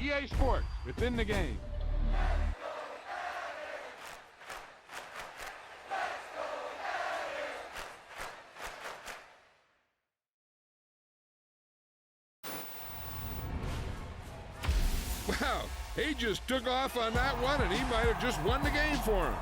EA Sports. It's in the game. Wow, he just took off on that one, and he might have just won the game for him.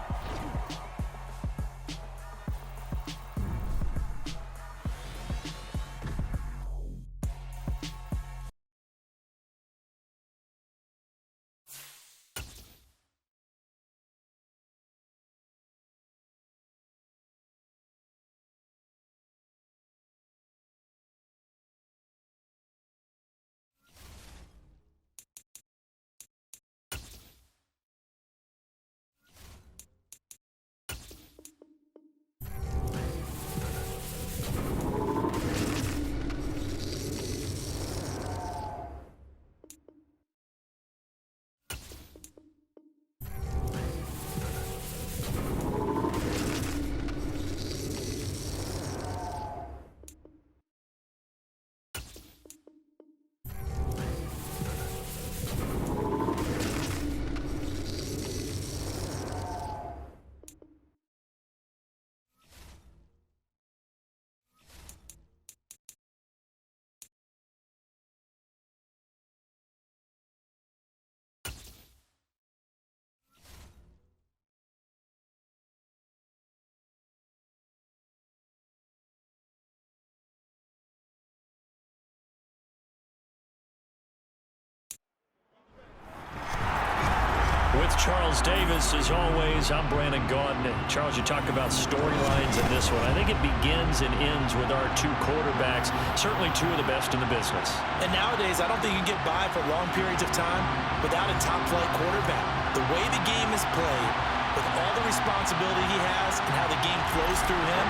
With Charles Davis, as always, I'm Brandon Gaudin. Charles, you talk about storylines in this one. I think it begins and ends with our two quarterbacks, certainly two of the best in the business. And nowadays, I don't think you can get by for long periods of time without a top-flight quarterback. The way the game is played, with all the responsibility he has and how the game flows through him,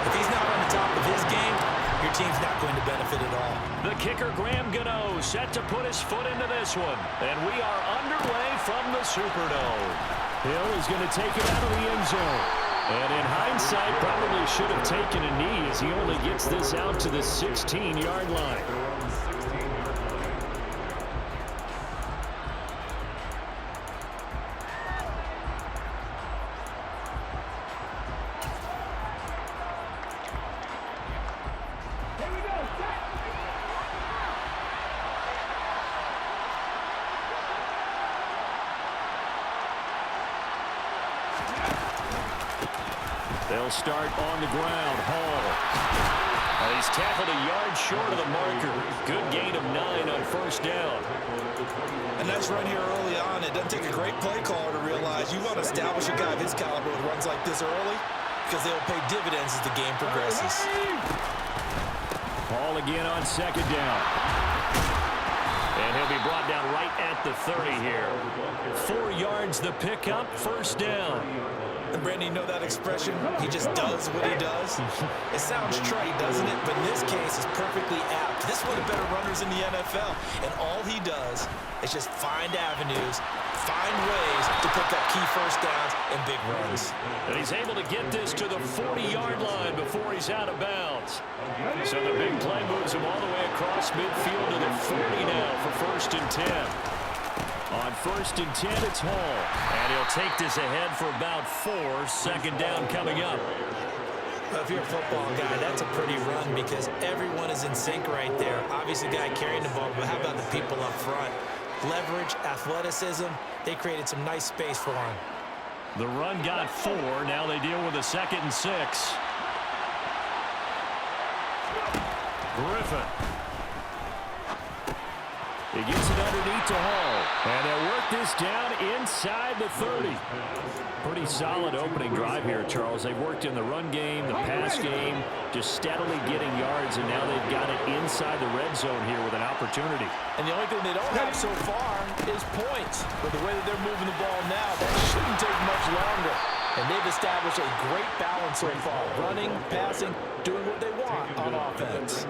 if he's not on the top of his game, your team's not going to benefit at all. The kicker, Graham Gano, set to put his foot into this one. And we are underway from the Superdome. Hill is going to take it out of the end zone. And in hindsight, probably should have taken a knee as he only gets this out to the 16-yard line. They'll start on the ground. Hall. He's tackled a yard short of the marker. Good gain of 9 on first down. A nice run here early on. It doesn't take a great play caller to realize you want to establish a guy of his caliber with runs like this early because they'll pay dividends as the game progresses. Hall again on second down. And he'll be brought down right at the 30 here. 4 yards the pickup, first down. And Brandon, you know that expression? He just does what he does. It sounds trite, doesn't it? But in this case, it's perfectly apt. This is one of the better runners in the NFL. And all he does is just find avenues, find ways to pick up key first downs and big runs. And he's able to get this to the 40-yard line before he's out of bounds. So the big play moves him all the way across midfield to the 40 now for first and 10. On first and 10, it's Hall. And he'll take this ahead for about 4. Second down coming up. Well, if you're a football guy, that's a pretty run because everyone is in sync right there. Obviously, the guy carrying the ball, but how about the people up front? Leverage, athleticism, they created some nice space for him. The run got 4. Now they deal with a second and 6. Griffin. He gets it underneath to Hall. And they'll work this down inside the 30. Pretty solid opening drive here, Charles. They've worked in the run game, the pass game, just steadily getting yards, and now they've got it inside the red zone here with an opportunity. And the only thing they don't have so far is points. But the way that they're moving the ball now, that shouldn't take much longer. And they've established a great balance so far. Running, passing, doing what they want on offense.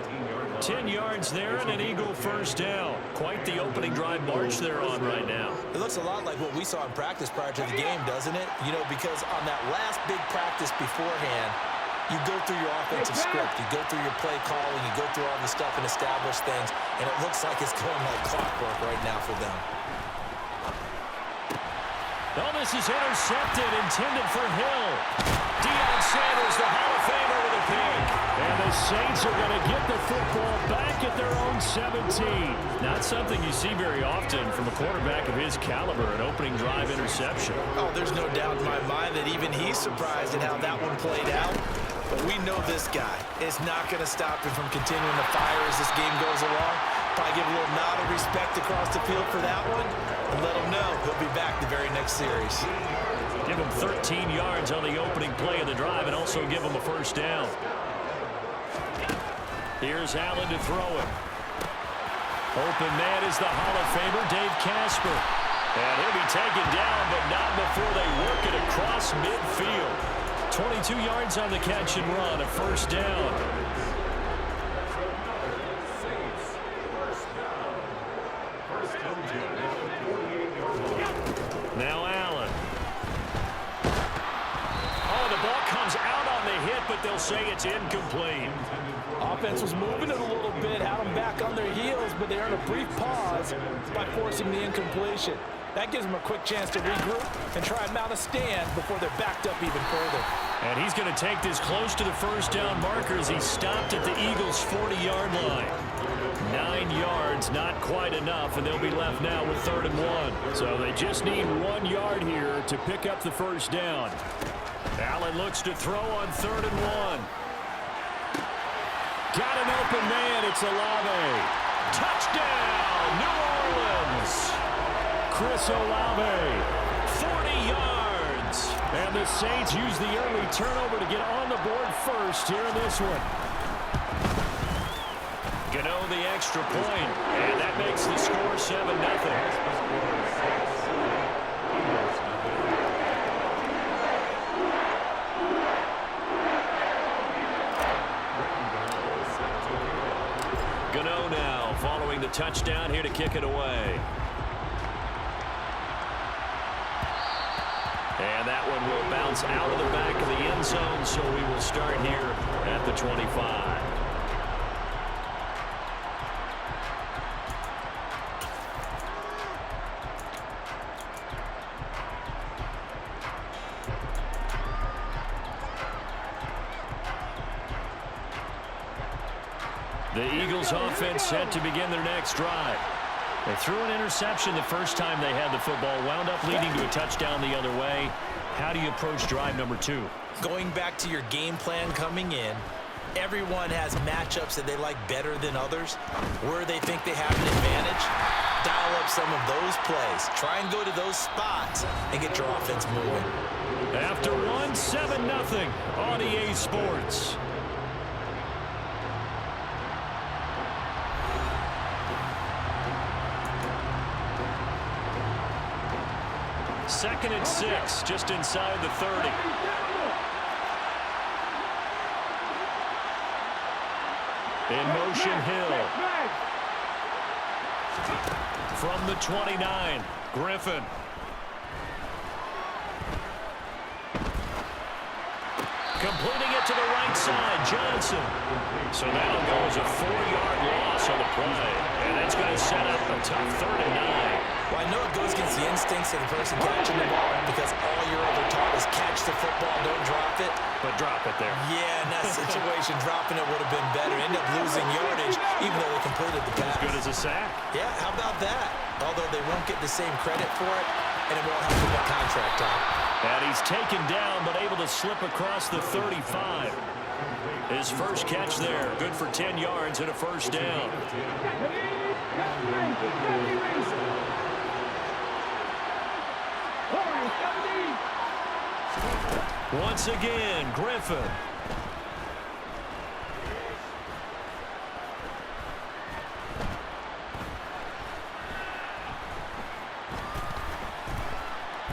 10 yards there and an Eagle first down. Quite the opening drive march they're on right now. It looks a lot like what we saw in practice prior to the game, doesn't it? You know, because on that last big practice beforehand, You go through your offensive script. You go through your play calling. You go through all the stuff and establish things. And it looks like it's going like clockwork right now for them. Oh, this is intercepted, intended for Hill. Deion Sanders, the Hall of Famer, with a pick. And the Saints are going to get the football back at their own 17. Not something you see very often from a quarterback of his caliber, an opening drive interception. Oh, there's no doubt in my mind that even he's surprised at how that one played out. But we know this guy is not going to stop him from continuing to fire as this game goes along. Probably give a little nod of respect across the field for that one and let him know he'll be back the very next series. Give him 13 yards on the opening play of the drive and also give him a first down. Here's Allen to throw it. Open man is the Hall of Famer, Dave Casper. And he'll be taken down, but not before they work it across midfield. 22 yards on the catch and run, a first down. Now Allen. Oh, the ball comes out on the hit, but they'll say it's incomplete. Offense was moving it a little bit, had them back on their heels, but they earned a brief pause by forcing the incompletion. That gives them a quick chance to regroup and try and mount a stand before they're backed up even further. And he's going to take this close to the first down marker as he stopped at the Eagles' 40-yard line. 9 yards, not quite enough, and they'll be left now with 3rd and 1. So they just need 1 yard here to pick up the first down. Allen looks to throw on 3rd and 1. Got an open man. It's Olave. Touchdown, New Orleans. Chris Olave, 40 yards. And the Saints use the early turnover to get on the board first here in this one. Gano the extra point, and that makes the score 7-0. Gano now following the touchdown here to kick it away. And that one will bounce out of the back of the end zone, so we will start here at the 25. The Eagles offense set to begin their next drive. They threw an interception the first time they had the football, wound up leading to a touchdown the other way. How do you approach drive number 2? Going back to your game plan coming in, everyone has matchups that they like better than others. Where they think they have an advantage, dial up some of those plays. Try and go to those spots and get your offense moving. After 7-0 on EA Sports. Second and 6, just inside the 30. In motion, Hill. From the 29, Griffin. Completing it to the right side, Johnson. So that'll go as a 4-yard loss on the play. And that's going to set up a tough 3rd and 9. Well, I know it goes against the instincts of the person catching the ball because all you're ever taught is catch the football, don't drop it. But drop it there. Yeah, in that situation, dropping it would have been better. End up losing yardage, even though they completed the pass. As good as a sack. Yeah, how about that? Although they won't get the same credit for it, and it won't have to get contract time. And he's taken down, but able to slip across the 35. His first catch there, good for 10 yards and a first down. Once again, Griffin.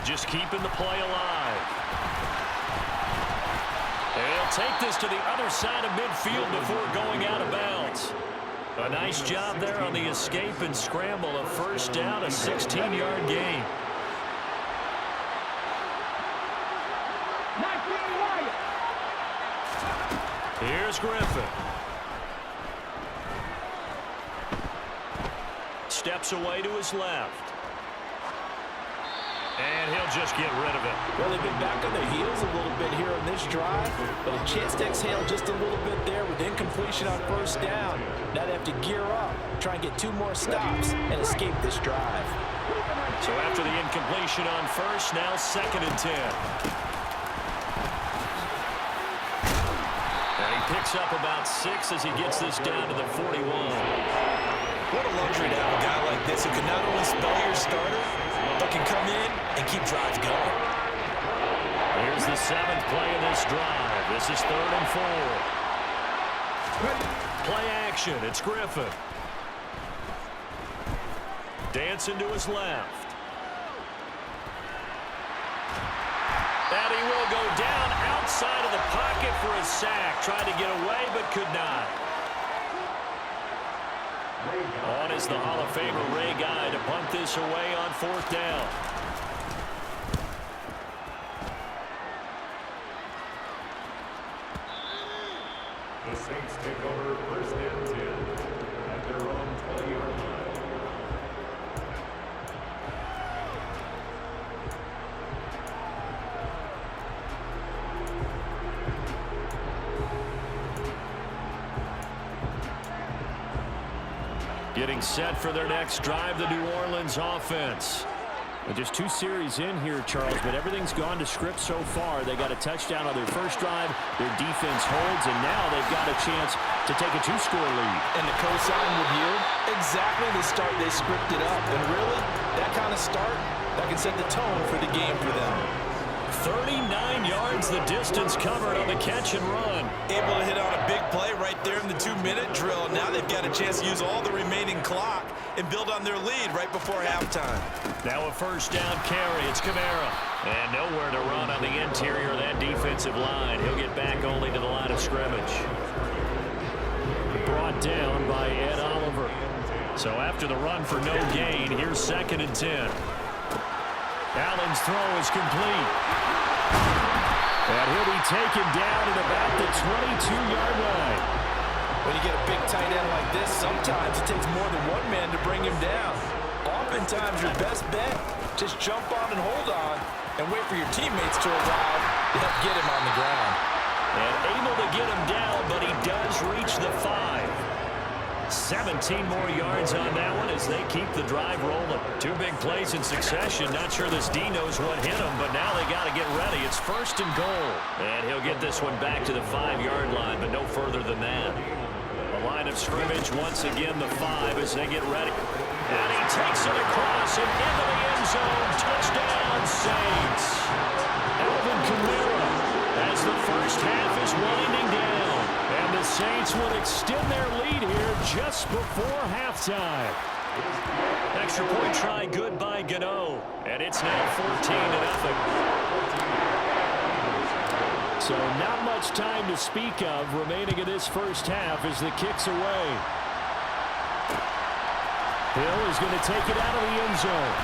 Just keeping the play alive. They'll take this to the other side of midfield before going out of bounds. A nice job there on the escape and scramble. A first down, a 16-yard gain. Here's Griffin. Steps away to his left. And he'll just get rid of it. Well, they've been back on their heels a little bit here on this drive, but a chance to exhale just a little bit there with incompletion on first down. Now they have to gear up, try and get 2 more stops, and escape this drive. So after the incompletion on first, now 2nd and 10. And he picks up about 6 as he gets this down to the 41. What a luxury to have a guy like this who can not only spell your starter, but can come in and keep drives going. Here's the 7th play of this drive. This is 3rd and 4. Play action. It's Griffin. Dancing to his left. And he will go down outside of the pocket for a sack. Tried to get away, but could not. On is the Hall of Famer Ray Guy to punt this away on 4th down. The Saints take over 1st and 10 at their own 20-yard line. Getting set for their next drive, the New Orleans offense. And just 2 series in here, Charles, but everything's gone to script so far. They got a touchdown on their first drive. Their defense holds, and now they've got a chance to take a 2-score lead. And the cosign with you, exactly the start they scripted up. And really, that kind of start, that can set the tone for the game for them. 39 yards the distance covered on the catch and run. Able to hit on a big play right there in the 2-minute drill. Now they've got a chance to use all the remaining clock and build on their lead right before halftime. Now a 1st down carry. It's Kamara. And nowhere to run on the interior of that defensive line. He'll get back only to the line of scrimmage. Brought down by Ed Oliver. So after the run for no gain, here's 2nd and 10. Allen's throw is complete. And he'll be taken down at about the 22-yard line. When you get a big tight end like this, sometimes it takes more than one man to bring him down. Oftentimes, your best bet, just jump on and hold on and wait for your teammates to arrive to help get him on the ground. And able to get him down, but he does reach the 5. 17 more yards on that one as they keep the drive rolling. 2 big plays in succession. Not sure this D knows what hit him, but now they got to get ready. It's 1st and goal. And he'll get this one back to the 5-yard line, but no further than that. The line of scrimmage once again the 5 as they get ready. And he takes it across and into the end zone. Touchdown, Saints. Alvin Kamara as the first half is winding down. And the Saints will extend their lead here just before halftime. Extra point try good by Gano. And it's now 14-0. So not much time to speak of remaining in this first half as the kick's away. Hill is going to take it out of the end zone.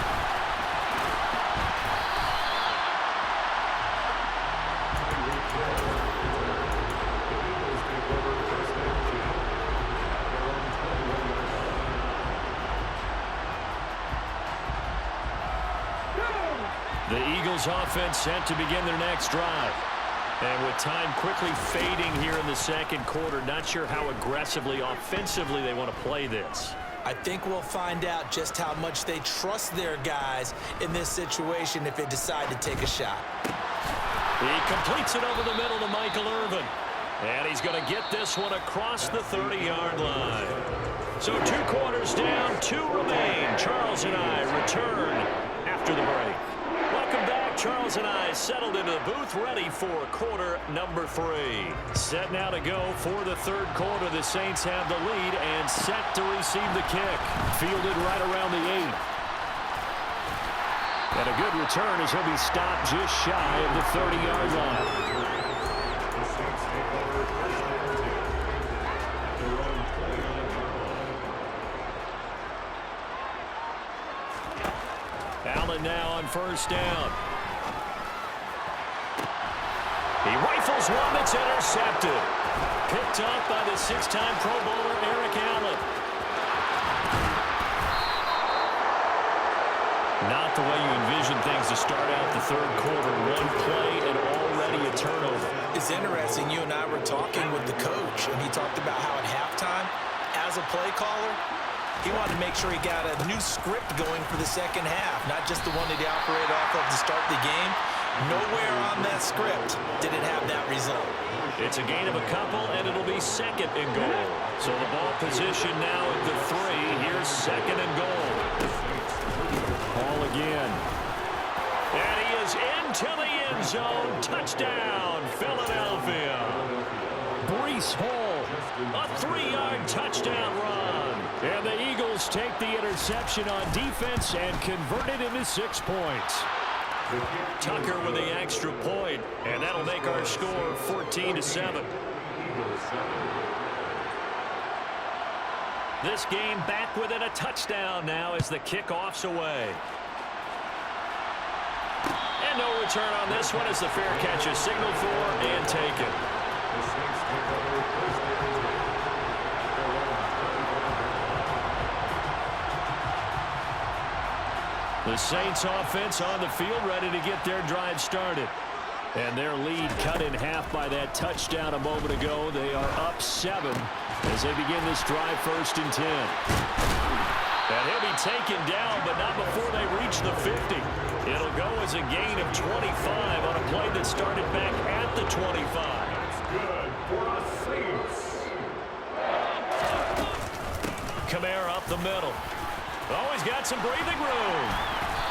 The Eagles offense set to begin their next drive. And with time quickly fading here in the 2nd quarter, not sure how aggressively, offensively they want to play this. I think we'll find out just how much they trust their guys in this situation if they decide to take a shot. He completes it over the middle to Michael Irvin. And he's going to get this one across the 30-yard line. So 2 quarters down, 2 remain. Charles and I return after the break. Welcome back. Charles and I settled into the booth, ready for quarter number 3. Set now to go for the 3rd quarter. The Saints have the lead and set to receive the kick. Fielded right around the 8. And a good return as he'll be stopped just shy of the 30-yard line. The Saints take over 1st and 10 at their own 20-yard line. Allen now on 1st down. He rifles one that's intercepted. Picked off by the six-time Pro Bowler Eric Allen. Not the way you envision things to start out the third quarter. One play and already a turnover. It's interesting. You and I were talking with the coach, and he talked about how at halftime, as a play caller, he wanted to make sure he got a new script going for the second half, not just the one that he operated off of to start the game. Nowhere on that script did it have that result. It's a gain of a couple, and it'll be second and goal. So the ball position now at the 3. Here's second and goal. Ball again. And he is into the end zone. Touchdown, Philadelphia. Breece Hall. A 3-yard touchdown run. And the Eagles take the interception on defense and convert it into 6 points. Tucker with the extra point, and that'll make our score 14-7. This game back within a touchdown now as the kickoff's away. And no return on this one as the fair catch is signaled for and taken. The Saints offense on the field ready to get their drive started. And their lead cut in half by that touchdown a moment ago. They are up 7 as they begin this drive 1st and 10. And he'll be taken down, but not before they reach the 50. It'll go as a gain of 25 on a play that started back at the 25. That's good for the Saints. Kamara up the middle. Oh, he's got some breathing room.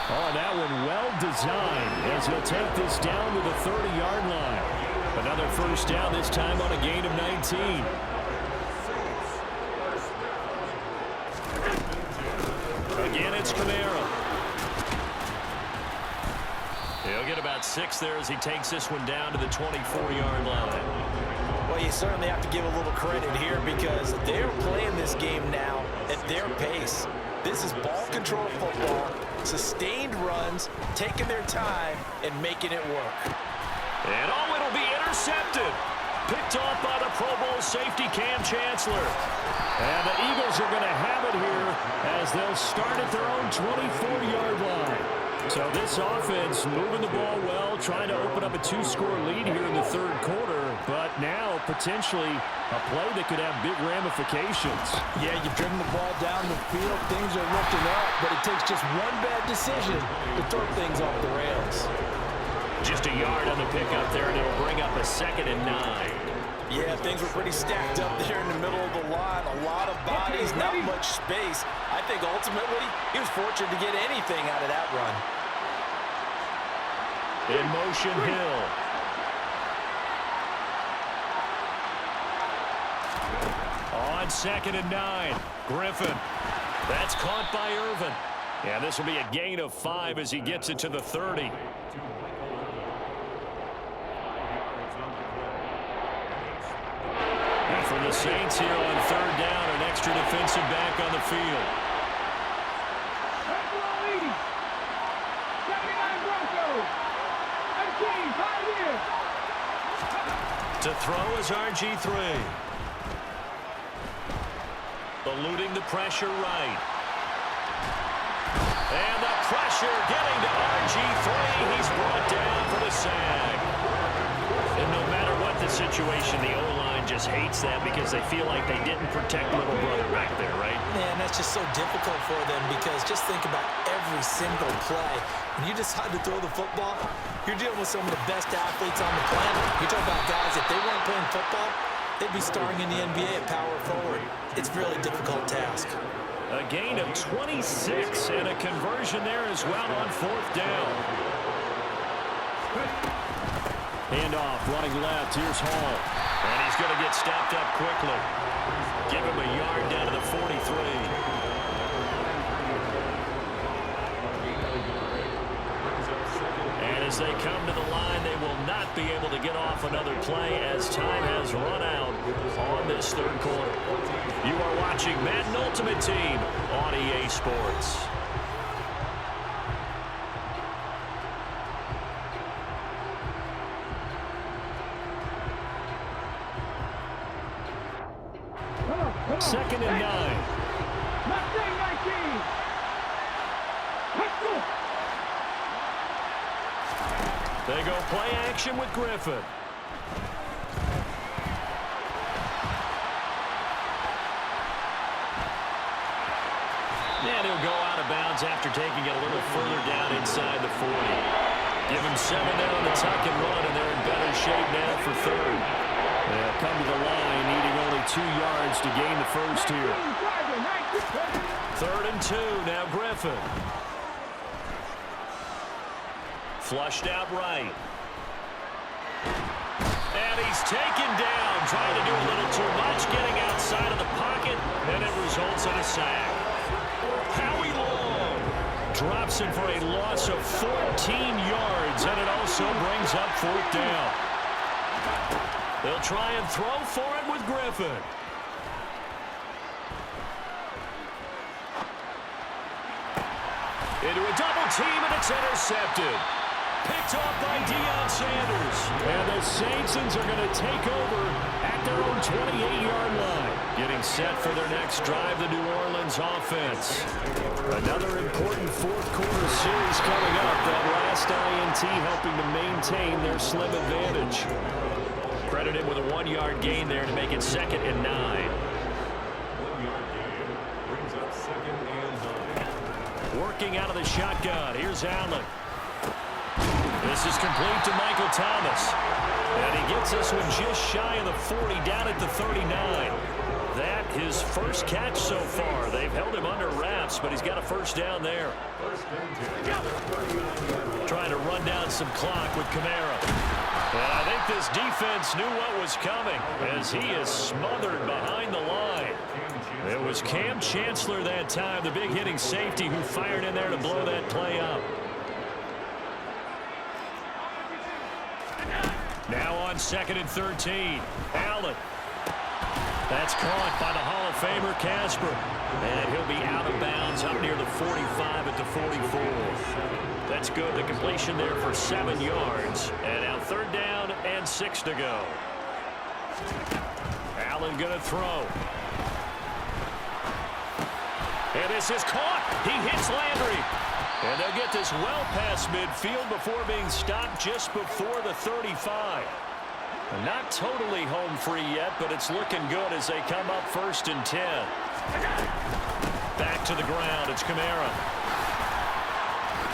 Oh, that one well designed as he'll take this down to the 30-yard line. Another first down, this time on a gain of 19. Again, it's Kamara. He'll get about 6 there as he takes this one down to the 24-yard line. Well, you certainly have to give a little credit here because they're playing this game now at their pace. This is ball control football, sustained runs, taking their time, and making it work. And oh, it'll be intercepted. Picked off by the Pro Bowl safety Cam Chancellor. And the Eagles are going to have it here as they'll start at their own 24-yard line. So this offense moving the ball well, trying to open up a 2-score lead here in the third quarter, but now potentially a play that could have big ramifications. Yeah, you've driven the ball down the field. Things are lifting up, but it takes just one bad decision to throw things off the rails. Just a yard on the pickup there, and it'll bring up a 2nd and 9. Yeah, things were pretty stacked up there in the middle of the line. A lot of bodies, not much space. I think ultimately he was fortunate to get anything out of that run. In motion, Hill. On 2nd and 9, Griffin. That's caught by Irvin. And this will be a gain of 5 as he gets it to the 30. And for the Saints here on 3rd down, an extra defensive back on the field. To throw is RG3. Eluding the pressure right. And the pressure getting to RG3. He's brought down for the sack. And no matter what the situation, the O-line just hates that because they feel like they didn't protect little brother back there, right? Man, that's just so difficult for them because just think about every single play. When you decide to throw the football, you're dealing with some of the best athletes on the planet. You're talking about guys, if they weren't playing football, they'd be starring in the NBA at power forward. It's a really difficult task. A gain of 26 and a conversion there as well on 4th down. Handoff, running left. Here's Hall. And he's going to get stopped up quickly. Give him a yard down to the 43. As they come to the line, they will not be able to get off another play as time has run out on this third quarter. You are watching Madden Ultimate Team on EA Sports. 2nd and 9. They go play action with Griffin. And he'll go out of bounds after taking it a little further down inside the 40. Give him 7 there on the tuck and run, and they're in better shape now for 3rd. They'll come to the line, needing only 2 yards to gain the first here. 3rd and 2, now Griffin. Flushed out right. And he's taken down, trying to do a little too much, getting outside of the pocket, and it results in a sack. Howie Long drops him for a loss of 14 yards, and it also brings up 4th down. They'll try and throw for it with Griffin. Into a double team, and it's intercepted. Picked off by Deion Sanders. And the Saints are going to take over at their own 28-yard line. Getting set for their next drive, the New Orleans offense. Another important fourth-quarter series coming up. That last INT helping to maintain their slim advantage. Credited with a 1-yard gain there to make it 2nd and 9. 1-yard gain brings up 2nd and 9. Working out of the shotgun. Here's Allen. This is complete to Michael Thomas. And he gets this one just shy of the 40, down at the 39. That his first catch so far. They've held him under wraps, but he's got a first down there. Trying to run down some clock with Kamara. And I think this defense knew what was coming as he is smothered behind the line. It was Cam Chancellor that time, the big hitting safety, who fired in there to blow that play up. Now on 2nd and 13. Allen. That's caught by the Hall of Famer Casper. And he'll be out of bounds up near the 45 at the 44. That's good. The completion there for 7 yards. And now 3rd down and 6 to go. Allen going to throw. And this is caught. He hits Landry. And they'll get this well past midfield before being stopped just before the 35. Not totally home free yet, but it's looking good as they come up 1st and 10. Back to the ground. It's Kamara.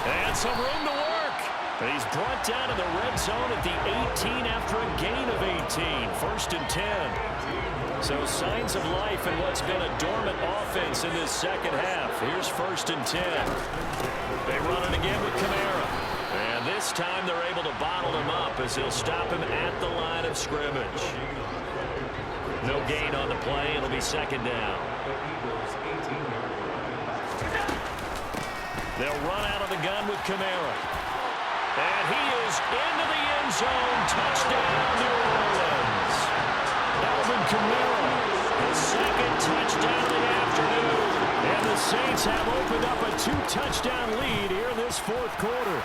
And some room to work. He's brought down in the red zone at the 18 after a gain of 18. 1st and 10. So signs of life in what's been a dormant offense in this second half. Here's 1st and 10. They run it again with Kamara. And this time they're able to bottle him up as they'll stop him at the line of scrimmage. No gain on the play. It'll be 2nd down. They'll run out of the gun with Kamara. And he is into the end zone. Touchdown, New Orleans. Alvin Kamara, his 2nd touchdown of the afternoon. And the Saints have opened up a 2-touchdown lead here in this 4th quarter.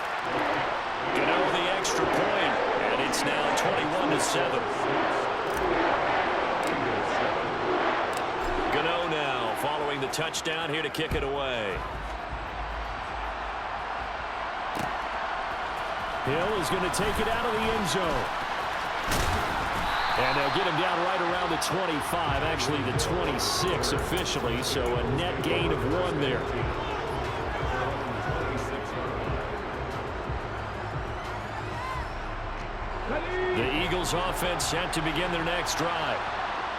Gano the extra point, and it's now 21-7. Gano now following the touchdown here to kick it away. Hill is going to take it out of the end zone. And they'll get him down right around the 25, actually the 26 officially, so a net gain of 1 there. The Eagles offense set to begin their next drive.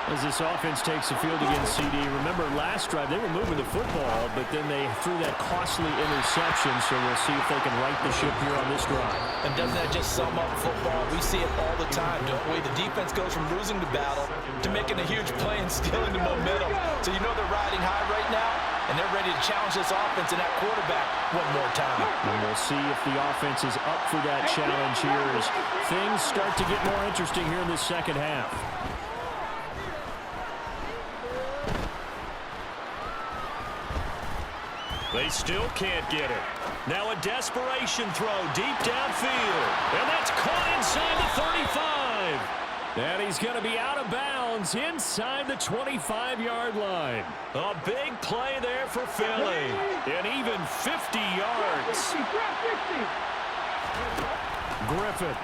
As this offense takes the field against CD, remember last drive they were moving the football, but then they threw that costly interception, so we'll see if they can right the ship here on this drive. And doesn't that just sum up football? We see it all the time, don't we? The defense goes from losing the battle to making a huge play and stealing the momentum. So you know they're riding high right now, and they're ready to challenge this offense and that quarterback one more time. And we'll see if the offense is up for that challenge here as things start to get more interesting here in this second half. They still can't get it. Now a desperation throw deep downfield. And that's caught inside the 35. And he's going to be out of bounds downs inside the 25-yard line. A big play there for Philly. And even 50 yards. Griffin.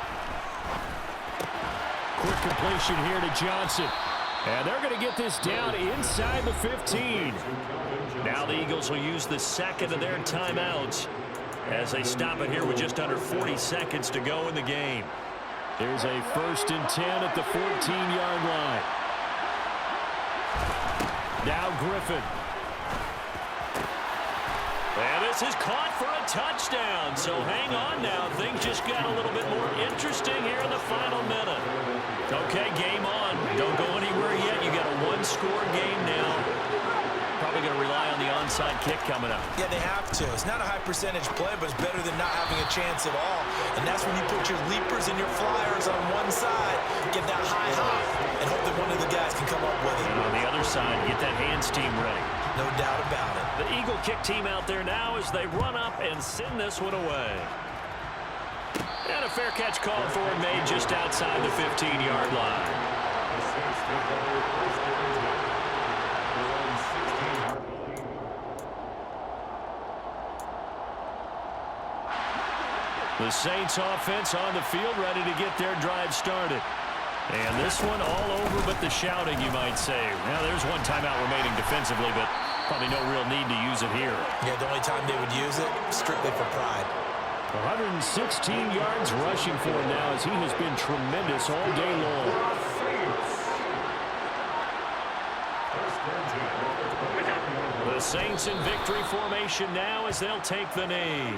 Quick completion here to Johnson. And they're going to get this down inside the 15. Now the Eagles will use the second of their timeouts as they stop it here with just under 40 seconds to go in the game. There's a 1st and 10 at the 14-yard line. Now Griffin. And this is caught for a touchdown. So hang on now. Things just got a little bit more interesting here in the final minute. Okay, game on. Don't go anywhere yet. You got a one-score game now. Probably going to rely on the onside kick coming up. Yeah, they have to. It's not a high percentage play, but it's better than not having a chance at all. And that's when you put your leapers and your flyers on one side, get that high hop, and hope that one of the guys can come up with it. And on the other side, get that hands team ready. No doubt about it. The Eagle kick team out there now as they run up and send this one away. And a fair catch called for and made just outside the 15-yard line. The Saints offense on the field ready to get their drive started. And this one all over but the shouting, you might say. Now, there's one timeout remaining defensively, but probably no real need to use it here. Yeah, the only time they would use it, strictly for pride. 116 yards rushing for him now as he has been tremendous all day long. The Saints in victory formation now as they'll take the knee.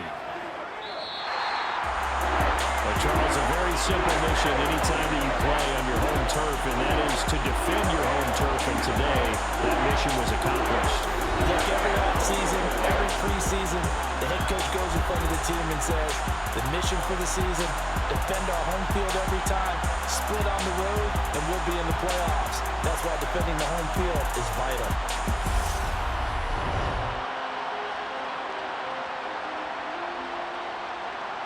Well, Charles, a very simple mission anytime that you play on your home turf, and that is to defend your home turf. And today, that mission was accomplished. Look, every offseason, every preseason, the head coach goes in front of the team and says, the mission for the season, defend our home field every time, split on the road, and we'll be in the playoffs. That's why defending the home field is vital.